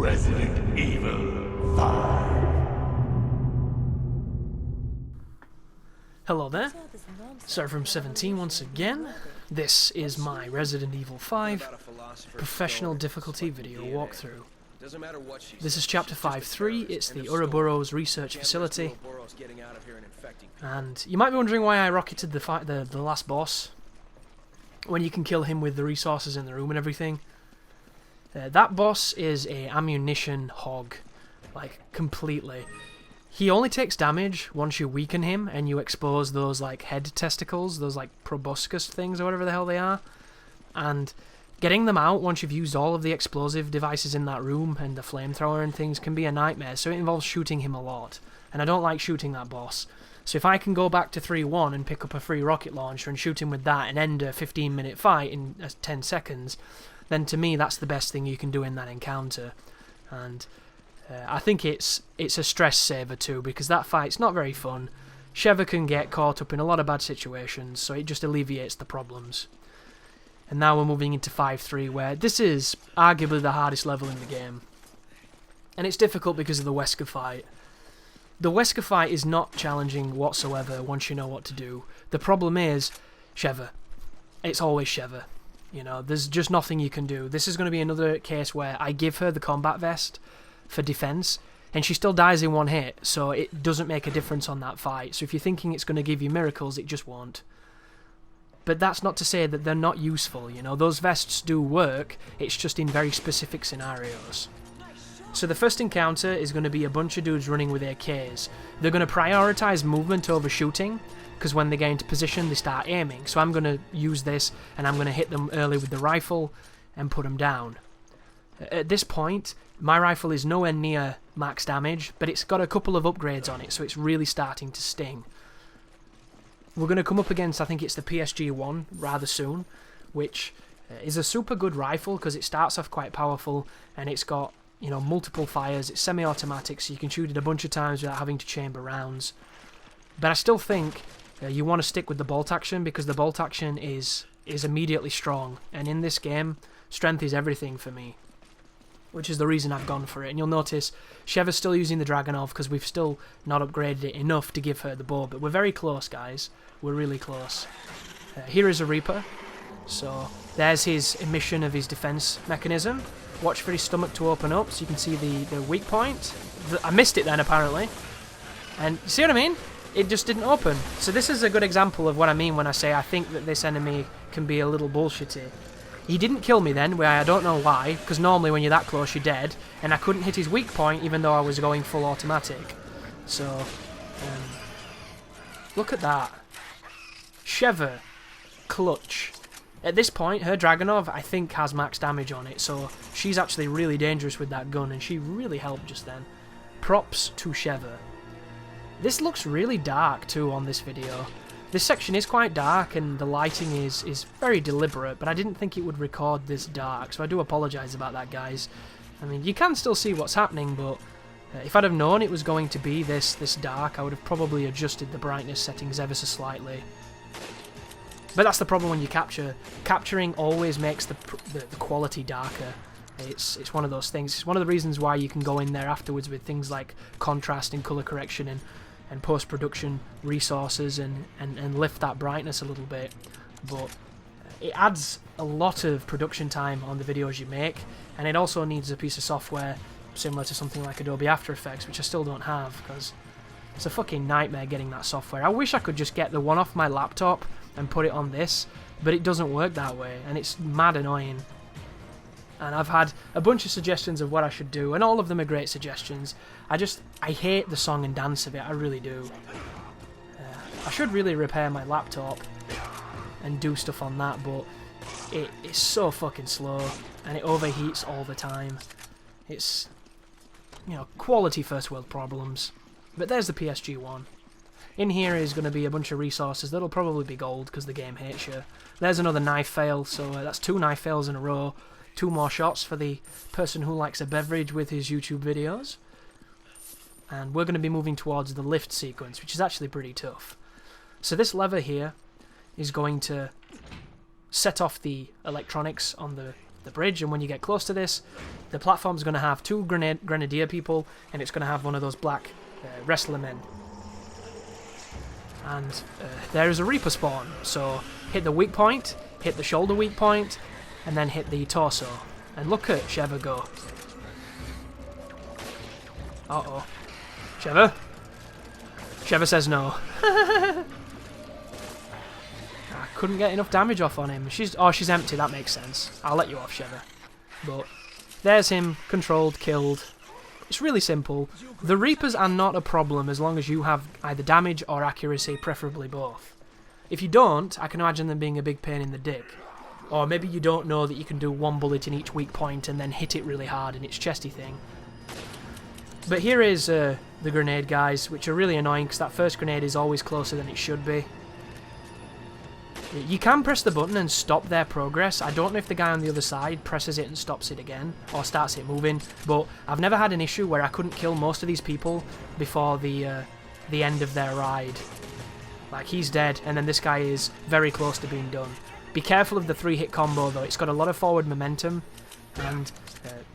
Resident Evil 5. Hello there, Sir from 17 once again. This is my Resident Evil 5 professional difficulty video walkthrough. This is chapter 5.3, it's the Uroboros research facility. And you might be wondering why I rocketed the last boss, when you can kill him with the resources in the room and everything. That boss is a ammunition hog, like, completely. He only takes damage once you weaken him and you expose those, like, head testicles, those, like, proboscis things or whatever the hell they are. And getting them out once you've used all of the explosive devices in that room and the flamethrower and things can be a nightmare, so it involves shooting him a lot. And I don't like shooting that boss. So if I can go back to 3.1 and pick up a free rocket launcher and shoot him with that and end a 15-minute fight in 10 seconds, then to me that's the best thing you can do in that encounter. And I think it's a stress saver too, because that fight's not very fun. Sheva can get caught up in a lot of bad situations, so it just alleviates the problems. And now we're moving into 5.3, where this is arguably the hardest level in the game. And it's difficult because of the Wesker fight. The Wesker fight is not challenging whatsoever once you know what to do. The problem is Sheva. It's always Sheva. You know, there's just nothing you can do. This is going to be another case where I give her the combat vest for defense, and she still dies in one hit, so it doesn't make a difference on that fight. So if you're thinking it's going to give you miracles, it just won't. But that's not to say that they're not useful, you know. Those vests do work, it's just in very specific scenarios. So the first encounter is going to be a bunch of dudes running with AKs. They're going to prioritise movement over shooting, because when they get into position they start aiming. So I'm going to use this, and I'm going to hit them early with the rifle and put them down. At this point, my rifle is nowhere near max damage, but it's got a couple of upgrades on it, so it's really starting to sting. We're going to come up against, I think it's the PSG-1 rather soon, which is a super good rifle because it starts off quite powerful, and it's got, you know, multiple fires. It's semi-automatic, so you can shoot it a bunch of times without having to chamber rounds. But I still think you want to stick with the bolt action, because the bolt action is immediately strong, and in this game, strength is everything for me, which is the reason I've gone for it. And you'll notice Sheva's still using the Dragonov because we've still not upgraded it enough to give her the bow, but we're very close, guys. We're really close. Here is a Reaper, so there's his emission of his defense mechanism. Watch for his stomach to open up so you can see the weak point. I missed it then, apparently. And you see what I mean? It just didn't open. So this is a good example of what I mean when I say I think that this enemy can be a little bullshitty. He didn't kill me then, where I don't know why, because normally when you're that close you're dead, and I couldn't hit his weak point even though I was going full automatic. So, look at that. Sheva. Clutch. At this point, her Dragonov, I think, has max damage on it, so she's actually really dangerous with that gun, and she really helped just then. Props to Sheva. This looks really dark, too, on this video. This section is quite dark, and the lighting is very deliberate, but I didn't think it would record this dark, so I do apologise about that, guys. I mean, you can still see what's happening, but if I'd have known it was going to be this dark, I would have probably adjusted the brightness settings ever so slightly. But that's the problem when you capture. Capturing always makes the quality darker. It's one of those things. It's one of the reasons why you can go in there afterwards with things like contrast and colour correction and post-production resources and lift that brightness a little bit. But it adds a lot of production time on the videos you make, and it also needs a piece of software similar to something like Adobe After Effects, which I still don't have, because it's a fucking nightmare getting that software. I wish I could just get the one off my laptop and put it on this, but it doesn't work that way, and it's mad annoying. And I've had a bunch of suggestions of what I should do, and all of them are great suggestions. I hate the song and dance of it, I really do. I should really repair my laptop and do stuff on that, but it's so fucking slow, and it overheats all the time. It's, you know, quality first world problems. But there's the PSG-1. In here is going to be a bunch of resources that'll probably be gold because the game hates you. There's another knife fail, so that's 2 knife fails in a row. 2 more shots for the person who likes a beverage with his YouTube videos. And we're going to be moving towards the lift sequence, which is actually pretty tough. So this lever here is going to set off the electronics on the the bridge, and when you get close to this, the platform's going to have 2 grenadier people, and it's going to have one of those black wrestler men. And there is a Reaper spawn, so hit the weak point, hit the shoulder weak point, and then hit the torso. And look at Sheva go. Uh-oh. Sheva? Sheva says no. I couldn't get enough damage off on him. She's empty, that makes sense. I'll let you off, Sheva. But there's him, controlled, killed. It's really simple. The Reapers are not a problem as long as you have either damage or accuracy, preferably both. If you don't, I can imagine them being a big pain in the dick. Or maybe you don't know that you can do 1 bullet in each weak point and then hit it really hard in its chesty thing. But here is the grenade guys, which are really annoying because that first grenade is always closer than it should be. You can press the button and stop their progress. I don't know if the guy on the other side presses it and stops it again, or starts it moving, but I've never had an issue where I couldn't kill most of these people before the end of their ride. Like, he's dead, and then this guy is very close to being done. Be careful of the 3-hit combo, though. It's got a lot of forward momentum, and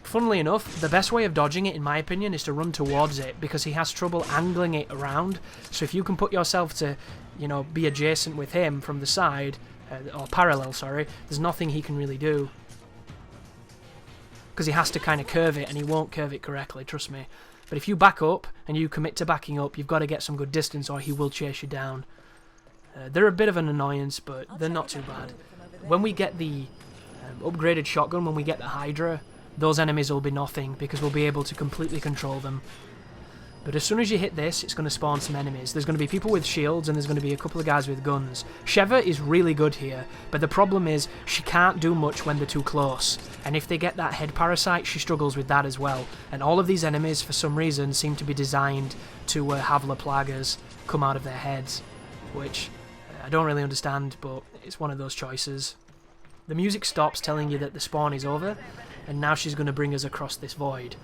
funnily enough, the best way of dodging it, in my opinion, is to run towards it, because he has trouble angling it around. So if you can put yourself to, you know, be adjacent with him from the side, or parallel, sorry, there's nothing he can really do. Because he has to kind of curve it, and he won't curve it correctly, trust me. But if you back up, and you commit to backing up, you've got to get some good distance, or he will chase you down. They're a bit of an annoyance, but they're not too bad. When we get the upgraded shotgun, when we get the Hydra, those enemies will be nothing, because we'll be able to completely control them. But as soon as you hit this, it's going to spawn some enemies. There's going to be people with shields, and there's going to be a couple of guys with guns. Sheva is really good here, but the problem is she can't do much when they're too close. And if they get that head parasite, she struggles with that as well. And all of these enemies, for some reason, seem to be designed to have La Plagas come out of their heads, which I don't really understand, but it's one of those choices. The music stops telling you that the spawn is over, and now she's going to bring us across this void.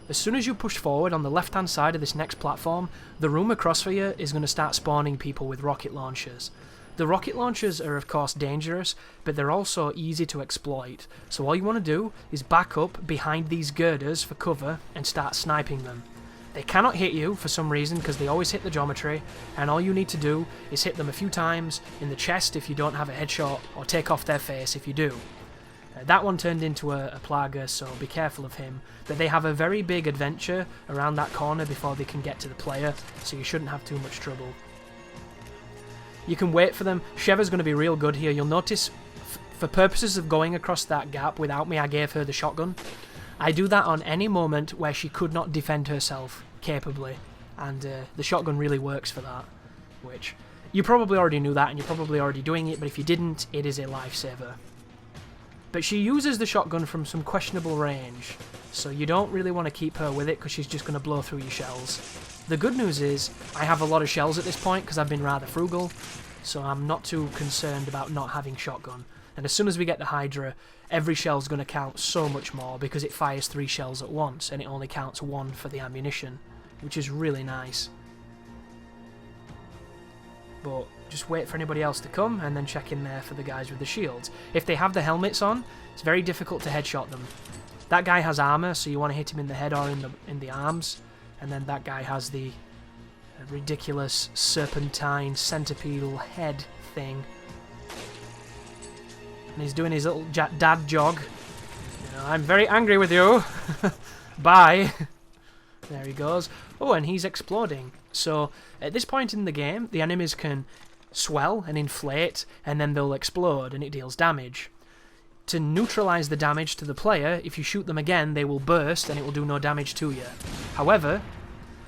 As soon as you push forward on the left-hand side of this next platform, the room across for you is going to start spawning people with rocket launchers. The rocket launchers are of course dangerous, but they're also easy to exploit, so all you want to do is back up behind these girders for cover and start sniping them. They cannot hit you for some reason because they always hit the geometry, and all you need to do is hit them a few times in the chest if you don't have a headshot, or take off their face if you do. That one turned into a Plaga, so be careful of him. But they have a very big adventure around that corner before they can get to the player, so you shouldn't have too much trouble. You can wait for them. Sheva's going to be real good here. You'll notice, for purposes of going across that gap without me, I gave her the shotgun. I do that on any moment where she could not defend herself capably, and the shotgun really works for that, which you probably already knew that, and you're probably already doing it, but if you didn't, it is a lifesaver. But she uses the shotgun from some questionable range, so you don't really want to keep her with it because she's just going to blow through your shells. The good news is, I have a lot of shells at this point because I've been rather frugal, so I'm not too concerned about not having shotgun. And as soon as we get the Hydra, every shell's going to count so much more because it fires 3 shells at once, and it only counts 1 for the ammunition, which is really nice. But just wait for anybody else to come, and then check in there for the guys with the shields. If they have the helmets on, it's very difficult to headshot them. That guy has armor, so you want to hit him in the head or in the arms, and then that guy has the ridiculous serpentine centipedal head thing. And he's doing his little dad jog. You know, I'm very angry with you. Bye. There he goes. Oh, and he's exploding. So, at this point in the game, the enemies can swell and inflate, and then they'll explode, and it deals damage. To neutralize the damage to the player, if you shoot them again, they will burst, and it will do no damage to you. However,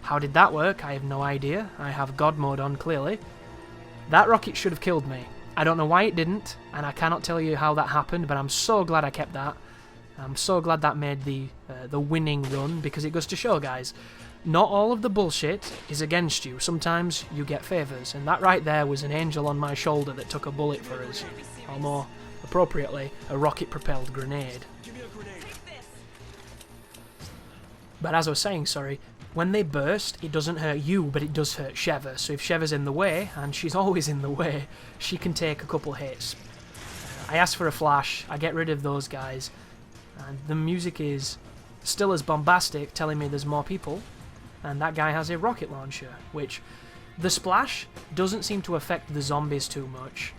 how did that work? I have no idea. I have God mode on, clearly. That rocket should have killed me. I don't know why it didn't, and I cannot tell you how that happened, but I'm so glad I kept that. I'm so glad that made the winning run, because it goes to show, guys, not all of the bullshit is against you. Sometimes you get favours, and that right there was an angel on my shoulder that took a bullet for us. Or more appropriately, a rocket-propelled grenade. But as I was saying, sorry, when they burst, it doesn't hurt you, but it does hurt Sheva. So if Sheva's in the way, and she's always in the way, she can take a couple hits. I ask for a flash, I get rid of those guys, And the music is still as bombastic, telling me there's more people, and that guy has a rocket launcher, which the splash doesn't seem to affect the zombies too much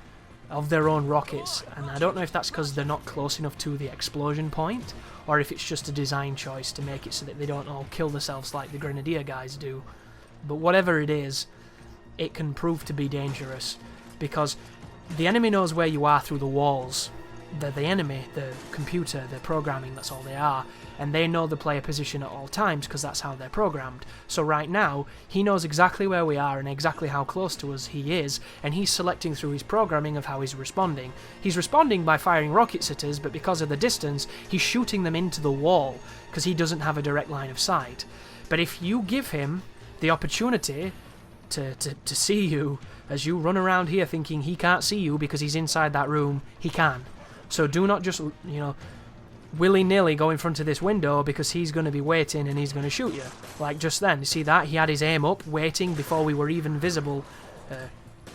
of their own rockets, and I don't know if that's because they're not close enough to the explosion point, or if it's just a design choice to make it so that they don't all kill themselves like the Grenadier guys do. But whatever it is, it can prove to be dangerous, because the enemy knows where you are through the walls. They're the enemy, the computer, the programming, that's all they are, and they know the player position at all times because that's how they're programmed. So right now, he knows exactly where we are and exactly how close to us he is, and he's selecting through his programming of how he's responding. He's responding by firing rockets at us, but because of the distance, he's shooting them into the wall because he doesn't have a direct line of sight. But if you give him the opportunity to see you as you run around here thinking he can't see you because he's inside that room, he can. So do not just, willy-nilly go in front of this window because he's going to be waiting and he's going to shoot you. Like just then, you see that? He had his aim up, waiting before we were even visible.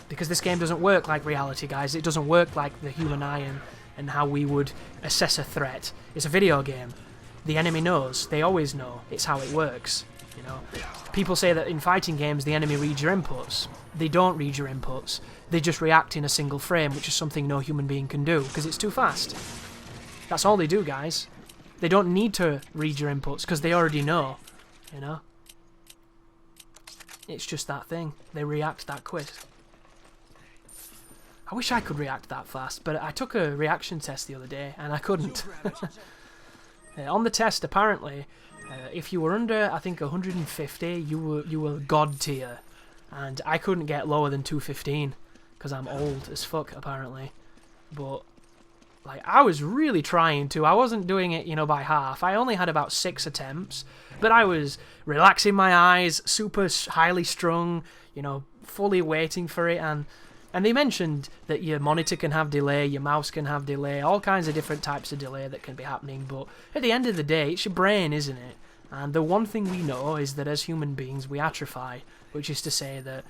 Because this game doesn't work like reality, guys. It doesn't work like the human eye and how we would assess a threat. It's a video game. The enemy knows. They always know. It's how it works. People say that in fighting games the enemy reads your inputs. They don't read your inputs. They just react in a single frame, which is something no human being can do, because it's too fast. That's all they do, guys. They don't need to read your inputs, because they already know, It's just that thing. They react that quick. I wish I could react that fast, but I took a reaction test the other day, and I couldn't. On the test, apparently, if you were under, I think, 150, you were god tier. And I couldn't get lower than 215, because I'm old as fuck, apparently. But, I was really trying to. I wasn't doing it, by half. I only had about 6 attempts, but I was relaxing my eyes, super highly strung, fully waiting for it, and they mentioned that your monitor can have delay, your mouse can have delay, all kinds of different types of delay that can be happening, but at the end of the day, it's your brain, isn't it? And the one thing we know is that as human beings, we atrophy, which is to say that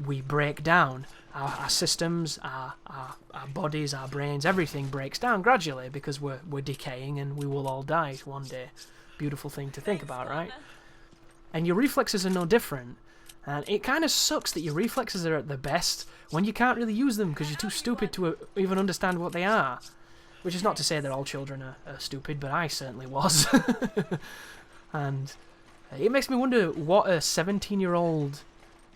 we break down. Our systems, our bodies, our brains, everything breaks down gradually because we're decaying and we will all die one day. Beautiful thing to think about, right? And your reflexes are no different. And it kind of sucks that your reflexes are at their best when you can't really use them because you're too stupid to even understand what they are. Which is not to say that all children are stupid, but I certainly was. And it makes me wonder what a 17-year-old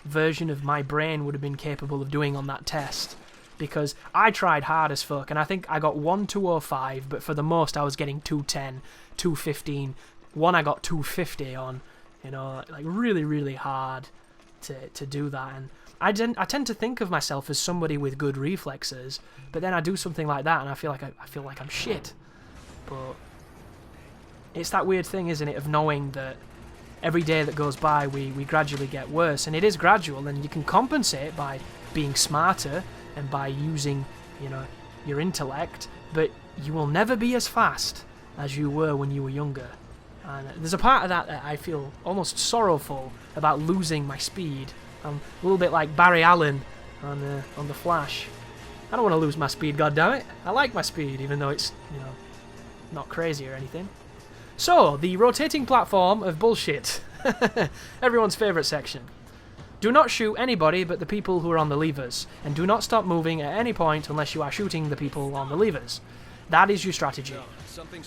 version of my brain would have been capable of doing on that test. Because I tried hard as fuck, and I think I got 205, but for the most I was getting 210, 215. One I got 250 on, really, really hard to do that. And I tend to think of myself as somebody with good reflexes, but then I do something like that and I feel like I'm shit. But it's that weird thing, isn't it, of knowing that every day that goes by we gradually get worse, and it is gradual, and you can compensate by being smarter and by using, your intellect, but you will never be as fast as you were when you were younger. And there's a part of that I feel almost sorrowful about losing my speed. I'm a little bit like Barry Allen on the Flash. I don't want to lose my speed, goddammit. I like my speed, even though it's, not crazy or anything. So, the rotating platform of bullshit. Everyone's favourite section. Do not shoot anybody but the people who are on the levers, and do not stop moving at any point unless you are shooting the people on the levers. That is your strategy.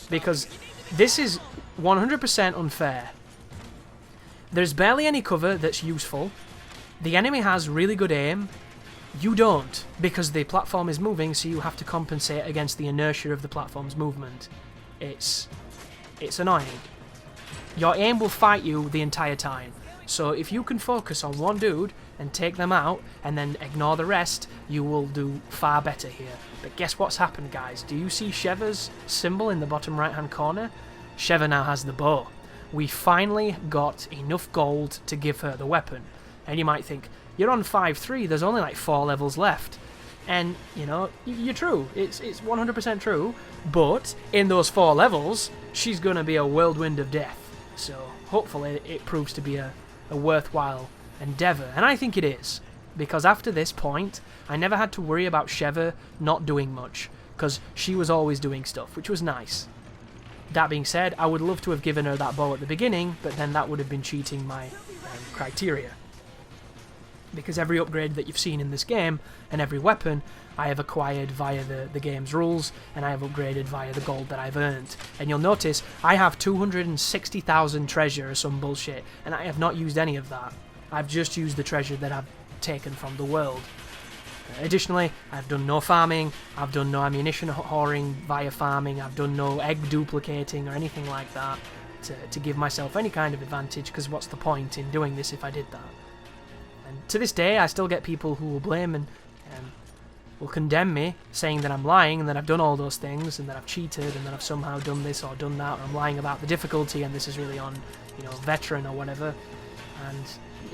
Because this is 100% unfair. There's barely any cover that's useful. The enemy has really good aim. You don't, because the platform is moving, so you have to compensate against the inertia of the platform's movement. It's annoying. Your aim will fight you the entire time. So if you can focus on one dude and take them out and then ignore the rest, you will do far better here. But guess what's happened, guys? Do you see Sheva's symbol in the bottom right hand corner? Sheva now has the bow. We finally got enough gold to give her the weapon. And you might think, you're on 5-3, there's only like 4 levels left. And, you're true. It's 100% true. But in those 4 levels, she's going to be a whirlwind of death. So hopefully it proves to be a worthwhile endeavour. And I think it is. Because after this point, I never had to worry about Sheva not doing much. Because she was always doing stuff, which was nice. That being said, I would love to have given her that bow at the beginning, but then that would have been cheating my criteria. Because every upgrade that you've seen in this game, and every weapon, I have acquired via the game's rules, and I have upgraded via the gold that I've earned. And you'll notice, I have 260,000 treasure or some bullshit, and I have not used any of that. I've just used the treasure that I've taken from the world. Additionally, I've done no farming, I've done no ammunition whoring via farming, I've done no egg duplicating or anything like that to give myself any kind of advantage, because what's the point in doing this if I did that? And to this day, I still get people who will blame and will condemn me, saying that I'm lying and that I've done all those things and that I've cheated and that I've somehow done this or done that, or I'm lying about the difficulty and this is really on, veteran or whatever. And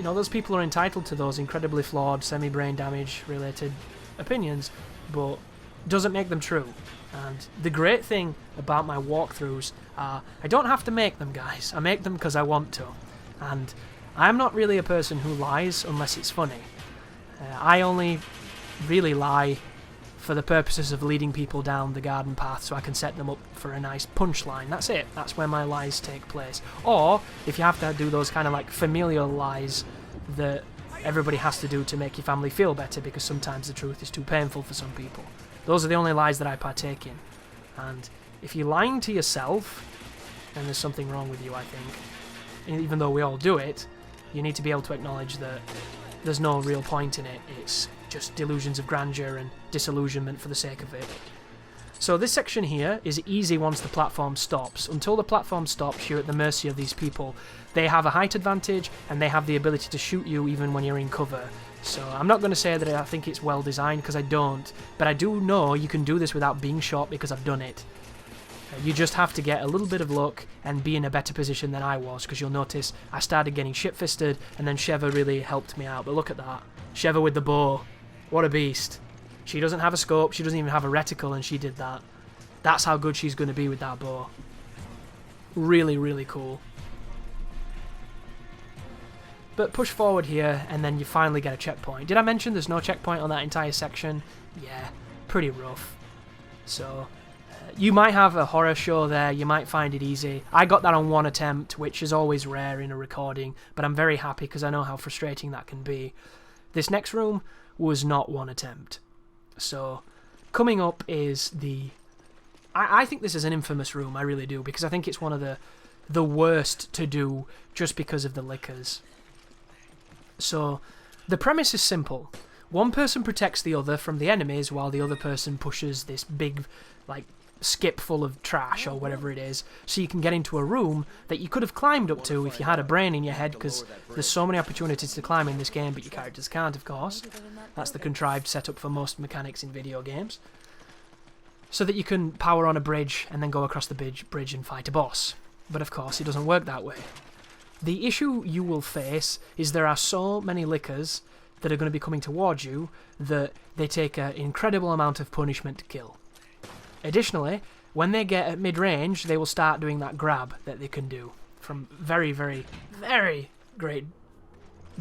those people are entitled to those incredibly flawed, semi-brain damage related opinions, but doesn't make them true. And the great thing about my walkthroughs are I don't have to make them, guys. I make them because I want to. And I'm not really a person who lies unless it's funny. I only really lie for the purposes of leading people down the garden path so I can set them up for a nice punchline. That's it. That's where my lies take place. Or, if you have to do those kind of like familial lies that everybody has to do to make your family feel better, because sometimes the truth is too painful for some people. Those are the only lies that I partake in. And if you're lying to yourself, then there's something wrong with you, I think. Even though we all do it, you need to be able to acknowledge that there's no real point in it. It's just delusions of grandeur and disillusionment for the sake of it. So this section here is easy once the platform stops. Until the platform stops, you're at the mercy of these people. They have a height advantage, and they have the ability to shoot you even when you're in cover. So I'm not going to say that I think it's well designed, because I don't, but I do know you can do this without being shot because I've done it. You just have to get a little bit of luck and be in a better position than I was, because you'll notice I started getting shit-fisted, and then Sheva really helped me out. But look at that. Sheva with the bow. What a beast. She doesn't have a scope, she doesn't even have a reticle, and she did that. That's how good she's going to be with that bow. Really, really cool. But push forward here, and then you finally get a checkpoint. Did I mention there's no checkpoint on that entire section? Yeah, pretty rough. So, you might have a horror show there, you might find it easy. I got that on one attempt, which is always rare in a recording, but I'm very happy because I know how frustrating that can be. This next room was not one attempt. So, coming up is the... I think this is an infamous room, I really do, because I think it's one of the worst to do just because of the lickers. So, the premise is simple. One person protects the other from the enemies while the other person pushes this big, skip full of trash or whatever it is, so you can get into a room that you could have climbed up to if you had a brain in your head, because there's so many opportunities to climb in this game, but your characters can't, of course. That's the contrived setup for most mechanics in video games. So that you can power on a bridge and then go across the bridge and fight a boss. But of course, it doesn't work that way. The issue you will face is there are so many lickers that are going to be coming towards you that they take an incredible amount of punishment to kill. Additionally, when they get at mid-range, they will start doing that grab that they can do from very, very, very great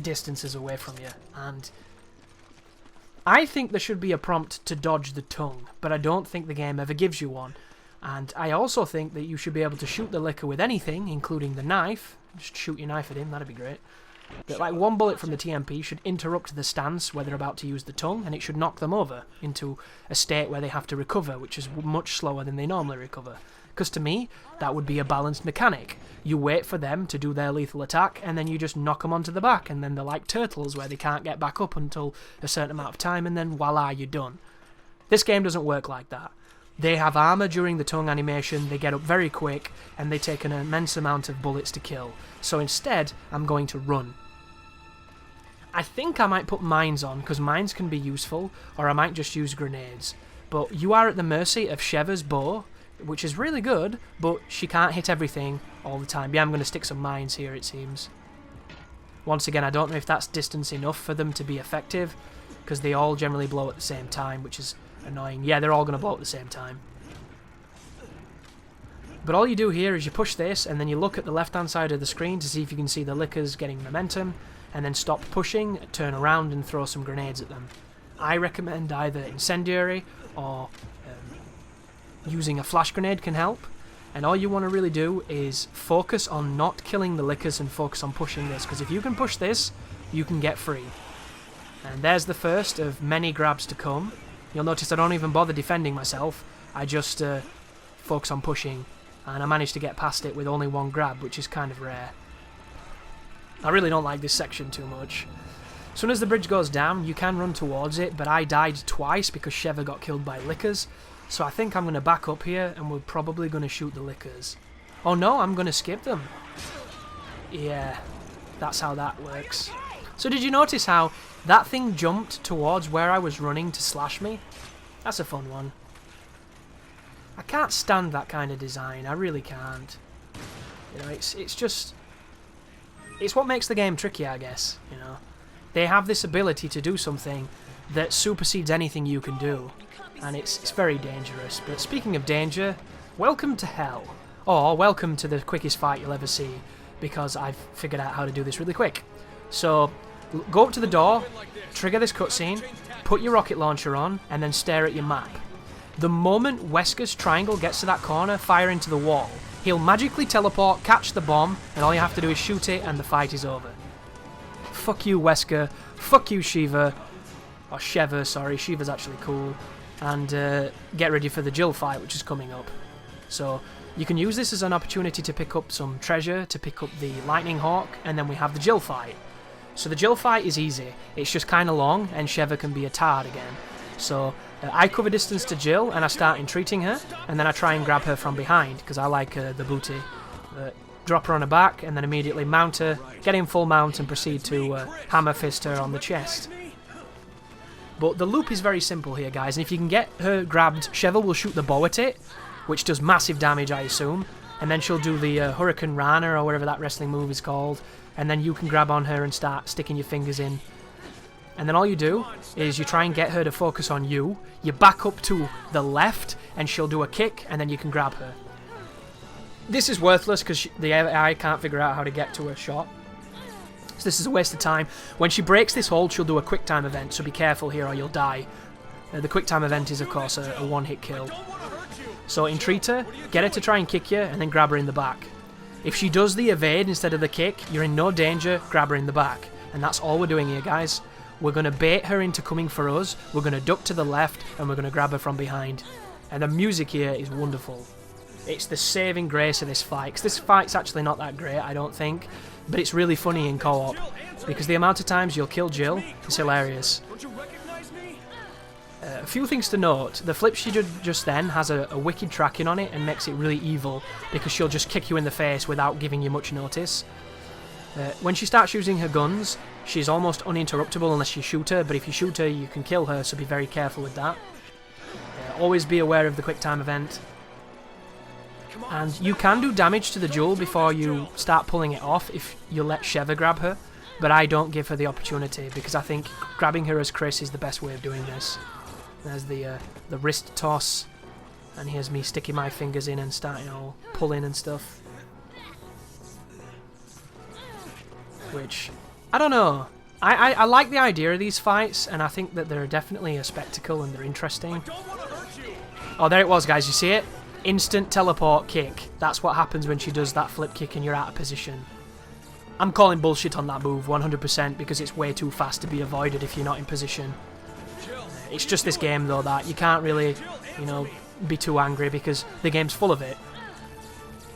distances away from you. And I think there should be a prompt to dodge the tongue, but I don't think the game ever gives you one. And I also think that you should be able to shoot the licker with anything, including the knife. Just shoot your knife at him, that'd be great. But one bullet from the TMP should interrupt the stance where they're about to use the tongue, and it should knock them over into a state where they have to recover, which is much slower than they normally recover. Because to me, that would be a balanced mechanic. You wait for them to do their lethal attack, and then you just knock them onto the back, and then they're like turtles where they can't get back up until a certain amount of time, and then voila, you're done. This game doesn't work like that. They have armor during the tongue animation, they get up very quick, and they take an immense amount of bullets to kill. So instead, I'm going to run. I think I might put mines on, because mines can be useful, or I might just use grenades. But you are at the mercy of Sheva's bow, which is really good, but she can't hit everything all the time. Yeah, I'm going to stick some mines here, it seems. Once again, I don't know if that's distance enough for them to be effective, because they all generally blow at the same time, which is annoying. Yeah, they're all going to blow at the same time. But all you do here is you push this, and then you look at the left-hand side of the screen to see if you can see the lickers getting momentum, and then stop pushing, turn around, and throw some grenades at them. I recommend either incendiary or using a flash grenade can help. And all you want to really do is focus on not killing the lickers and focus on pushing this, because if you can push this, you can get free. And there's the first of many grabs to come. You'll notice I don't even bother defending myself, I just focus on pushing, and I managed to get past it with only one grab, which is kind of rare. I really don't like this section too much. As soon as the bridge goes down, you can run towards it, but I died twice because Sheva got killed by lickers, so I think I'm going to back up here and we're probably going to shoot the lickers. Oh no, I'm going to skip them. Yeah, that's how that works. So did you notice how that thing jumped towards where I was running to slash me? That's a fun one. I can't stand that kind of design, I really can't. You know, it's just... It's what makes the game tricky, I guess, you know. They have this ability to do something that supersedes anything you can do, and it's very dangerous. But speaking of danger, welcome to hell. Or welcome to the quickest fight you'll ever see, because I've figured out how to do this really quick. So, go up to the door, trigger this cutscene, put your rocket launcher on, and then stare at your map. The moment Wesker's triangle gets to that corner, fire into the wall. He'll magically teleport, catch the bomb, and all you have to do is shoot it, and the fight is over. Fuck you, Wesker. Fuck you, Shiva. Or Sheva, sorry. Shiva's actually cool. And get ready for the Jill fight, which is coming up. So, you can use this as an opportunity to pick up some treasure, to pick up the Lightning Hawk, and then we have the Jill fight. So the Jill fight is easy. It's just kind of long, and Sheva can be a tard again. So, I cover distance to Jill, and I start entreating her, and then I try and grab her from behind, because I like the booty. Drop her on her back, and then immediately mount her, get in full mount, and proceed to hammer fist her on the chest. But the loop is very simple here, guys, and if you can get her grabbed, Sheva will shoot the bow at it, which does massive damage, I assume, and then she'll do the Hurricane Rana, or whatever that wrestling move is called, and then you can grab on her and start sticking your fingers in. And then all you do is you try and get her to focus on you, you back up to the left, and she'll do a kick, and then you can grab her. This is worthless because the AI can't figure out how to get to her shot. So this is a waste of time. When she breaks this hold, she'll do a quick time event, so be careful here or you'll die. The quick time event is, of course, a one-hit kill. So entreat her, get her to try and kick you, and then grab her in the back. If she does the evade instead of the kick, you're in no danger, grab her in the back. And that's all we're doing here, guys. We're going to bait her into coming for us, we're going to duck to the left, and we're going to grab her from behind. And the music here is wonderful. It's the saving grace of this fight, because this fight's actually not that great, I don't think, but it's really funny in co-op, because the amount of times you'll kill Jill is hilarious. A few things to note. The flip she did just then has a wicked tracking on it and makes it really evil, because she'll just kick you in the face without giving you much notice. When she starts using her guns, she's almost uninterruptible unless you shoot her, but if you shoot her you can kill her, so be very careful with that. Always be aware of the quick time event. And you can do damage to the jewel before you start pulling it off if you let Sheva grab her, but I don't give her the opportunity because I think grabbing her as Chris is the best way of doing this. There's the wrist toss, and here's me sticking my fingers in and starting all pulling and stuff. Which, I don't know. I like the idea of these fights, and I think that they're definitely a spectacle and they're interesting. Oh, there it was, guys. You see it? Instant teleport kick. That's what happens when she does that flip kick and you're out of position. I'm calling bullshit on that move 100% because it's way too fast to be avoided if you're not in position. It's just this game though that you can't really, you know, be too angry because the game's full of it.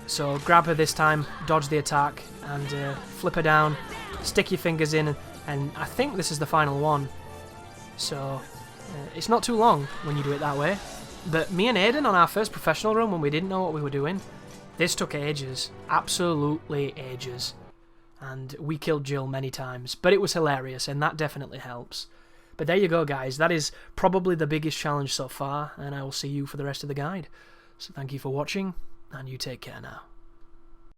So grab her this time, dodge the attack, and flip her down, stick your fingers in, and I think this is the final one. So it's not too long when you do it that way. But me and Aiden on our first professional run when we didn't know what we were doing, this took ages. Absolutely ages. And we killed Jill many times. But it was hilarious, and that definitely helps. But there you go, guys. That is probably the biggest challenge so far, and I will see you for the rest of the guide. So thank you for watching, and you take care now.